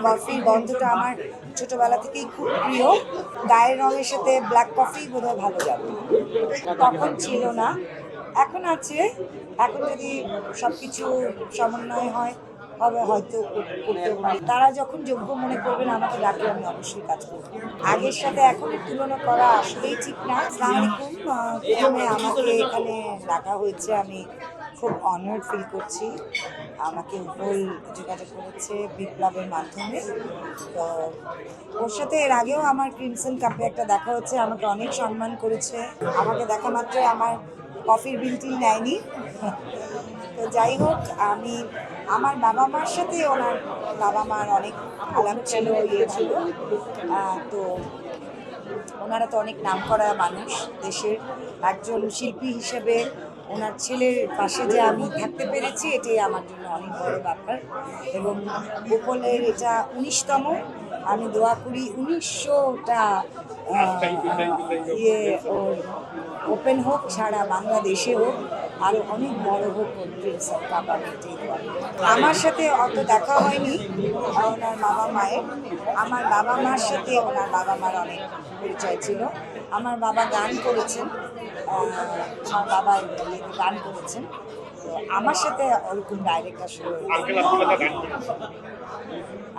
কফির গন্ধটা আমার ছোটবেলা থেকেই খুব প্রিয়। গায়ের রঙের সাথে ব্ল্যাক কফি বোধহয় ভালো যাবে। তখন ছিল না, এখন আছে। এখন যদি সবকিছু সমন্বয় হয় হবে হয়তো করতেও পারি। তারা যখন যোগ্য মনে করবেন আমাকে ডাকলে আমি অবশ্যই কাজ করব। আগের সাথে এখনের তুলনা করা আসলেই ঠিক না। আসসালামু আলাইকুম। প্রথমে আমাকে এখানে ডাকা হয়েছে, আমি খুব অনার্ড ফিল করছি। আমাকে উপল যোগাযোগ করেছে বিপ্লবের মাধ্যমে। তো ওর সাথে এর আগেও আমার ক্রিমসন কাপে একটা দেখা হচ্ছে, আমাকে অনেক সম্মান করেছে। আমাকে দেখা মাত্রই আমার কফির বিলটি নেয়নি। তো যাই হোক, আমি আমার বাবা মার সাথে ওনার বাবা মার অনেক আলাপ ছিল, ইয়ে ছিল। তো ওনারা তো অনেক নামকরা মানুষ দেশের। একজন শিল্পী হিসেবে ওনার ছেলের পাশে যে আমি থাকতে পেরেছি এটাই আমার জন্য অনেক বড় ব্যাপার। এবং গোপলের এটা 19তম। আমি দোয়া করি 1900টা ইয়ে ওর ওপেন হোক, সারা বাংলাদেশে হোক, আরও অনেক বড় হোক ওর ক্রিমসন কাপ। আমি এটাই দোয়া করি। আমার সাথে অত দেখা হয়নি ওনার বাবা মায়ের। আমার বাবা মার সাথে ওনার বাবা মার অনেক পরিচয় ছিল। আমার বাবা গান করেছেন, আমার বাবা গান করেছেন। তো আমার সাথে ওরকম ডাইরেক্ট আসলে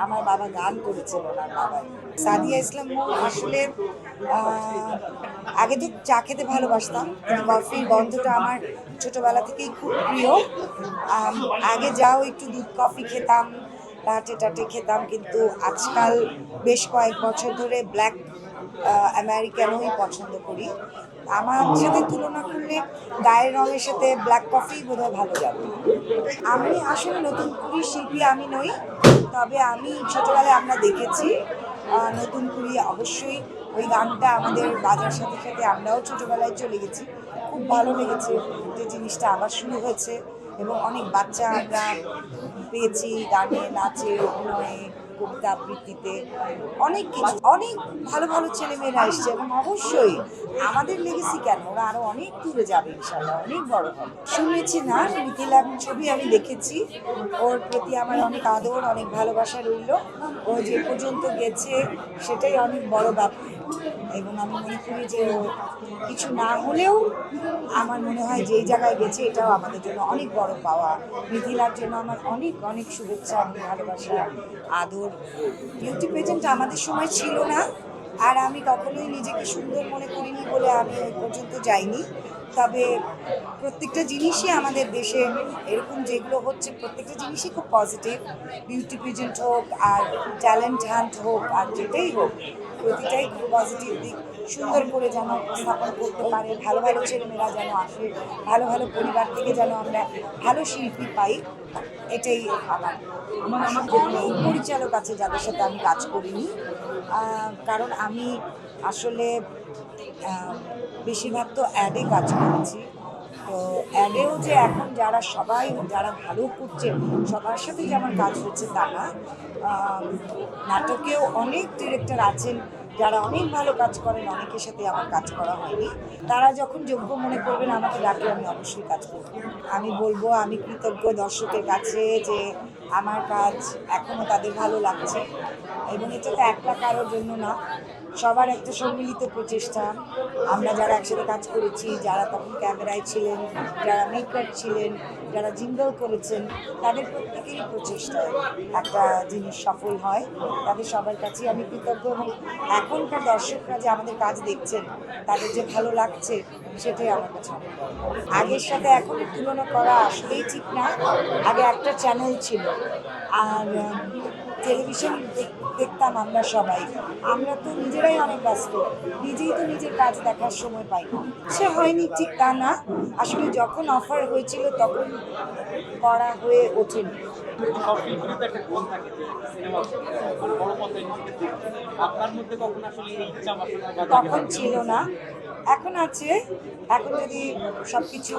আমার বাবা গান করেছেন ওনার বাবা। সাদিয়া ইসলাম আসলে আগে তো চা খেতে ভালোবাসতাম, কিন্তু কফির গন্ধটা আমার ছোটবেলা থেকেই খুব প্রিয়। আগে যাও একটু দুধ কফি খেতাম, লাটে টাটে খেতাম, কিন্তু আজকাল বেশ কয়েক বছর ধরে ব্ল্যাক আমেরিকানোই পছন্দ করি। আমার সাথে তুলনা করলে গায়ের রঙের সাথে ব্ল্যাক কফি বোধহয় ভালো যাবে। আমি আসলে নতুন কুড়ি শিল্পী আমি নই, তবে আমি ছোটবেলায় আমরা দেখেছি নতুন কুড়ি অবশ্যই ওই গানটা আমাদের বাজার সাথে সাথে আমরাও ছোটবেলায় চলে গেছি। খুব ভালো লেগেছে যে জিনিসটা আবার শুরু হয়েছে, এবং অনেক বাচ্চা আমরা পেয়েছি গানে, নাচে, অভিনয়ে, কবিতা আবৃত্তিতে, অনেক কিছু। অনেক ভালো ভালো ছেলেমেয়েরা এসছে, এবং অবশ্যই আমাদের লেগেসি কেন, ওরা আরও অনেক দূরে যাবে ইনশাল্লাহ, অনেক বড় হবে। শুনেছি না, মিথিলার ছবি আমি দেখেছি। ওর প্রতি আমার অনেক আদর, অনেক ভালোবাসা রইল। ও যে পর্যন্ত গেছে সেটাই অনেক বড় ব্যাপার। এবং আমি মনে করি যে ও কিছু না হলেও আমার মনে হয় যেই জায়গায় গেছে এটাও আমাদের জন্য অনেক বড় পাওয়া। মিথিলার জন্য আমার অনেক অনেক শুভেচ্ছা, অনেক ভালোবাসা, আদর। বিউটি পেজেন্ট আমাদের সময় ছিল না, আর আমি কখনোই নিজেকে সুন্দর মনে করিনি বলে আমি ওই পর্যন্ত যাইনি। তবে প্রত্যেকটা জিনিসই আমাদের দেশে এরকম যেগুলো হচ্ছে প্রত্যেকটা জিনিসই খুব পজিটিভ। বিউটি পেজেন্ট হোক আর ট্যালেন্ট হান্ট হোক আর যেটাই হোক, প্রতিটাই খুব পজিটিভ দিক। সুন্দর করে যেন উপস্থাপন করতে পারে, ভালো ভালো ছেলেমেয়েরা যেন আসে, ভালো ভালো পরিবার থেকে যেন আমরা ভালো শিল্পী পাই, এটাই আমার। অনেক পরিচালক আছে যাদের সাথে আমি কাজ করিনি, কারণ আমি আসলে বেশিরভাগ তো অ্যাডে কাজ করেছি। তো অ্যাডেও যে এখন যারা সবাই যারা ভালো করছে সবার সাথে যে আমার কাজ হচ্ছে তা না। নাটকেও অনেক ডিরেক্টর আছেন যারা অনেক ভালো কাজ করেন, অনেকের সাথে আমার কাজ করা হয়নি। তারা যখন যোগ্য মনে করবেন আমাকে ডাকলে আমি অবশ্যই কাজ করব। আমি বলবো আমি কৃতজ্ঞ দর্শকের কাছে যে আমার কাজ এখনও তাদের ভালো লাগছে, এবং এটা তো একলা কারোর জন্য না, সবার একটা সম্মিলিত প্রচেষ্টা। আমরা যারা একসাথে কাজ করেছি, যারা তখন ক্যামেরায় ছিলেন, যারা মেকার ছিলেন, যারা জিঙ্গল করেছেন, তাদের প্রত্যেকেরই প্রচেষ্টায় একটা জিনিস সফল হয়। তাদের সবার কাছেই আমি কৃতজ্ঞ, এবং এখনকার দর্শকরা যে আমাদের কাজ দেখছেন তাদের যে ভালো লাগছে সেটাই আমার কাছে অনেক বড়। আগের সাথে এখনের তুলনা করা আসলেই ঠিক না। আগে একটা চ্যানেল ছিল, আর টেলিভিশন দেখতাম আমরা সবাই। আমরা তো নিজেরাই অনেক ব্যস্ত, নিজেই তো নিজের কাজ দেখার সময় পাই না। সে হয়নি ঠিক তা না, আসলে যখন অফার হয়েছিল তখন করা হয়ে ওঠেনি। তখন ছিল না, এখন আছে। এখন যদি সবকিছু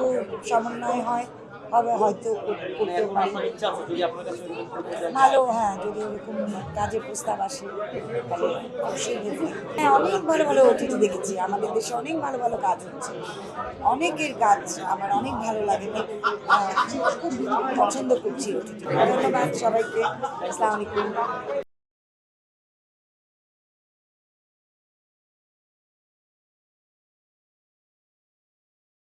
সমন্বয় হয় হবে হয়তো করতেও পারি। ভালো, হ্যাঁ, যদি ওরকম কাজের প্রস্তাব আসে তাহলে অবশ্যই দেখি। হ্যাঁ, অনেক ভালো ভালো ওটিটি দেখেছি, আমাদের দেশে অনেক ভালো ভালো কাজ হচ্ছে, অনেকের কাজ আমার অনেক ভালো লাগে, খুব পছন্দ করছি ওটিটি। ধন্যবাদ সবাইকে। আসসালামু আলাইকুম।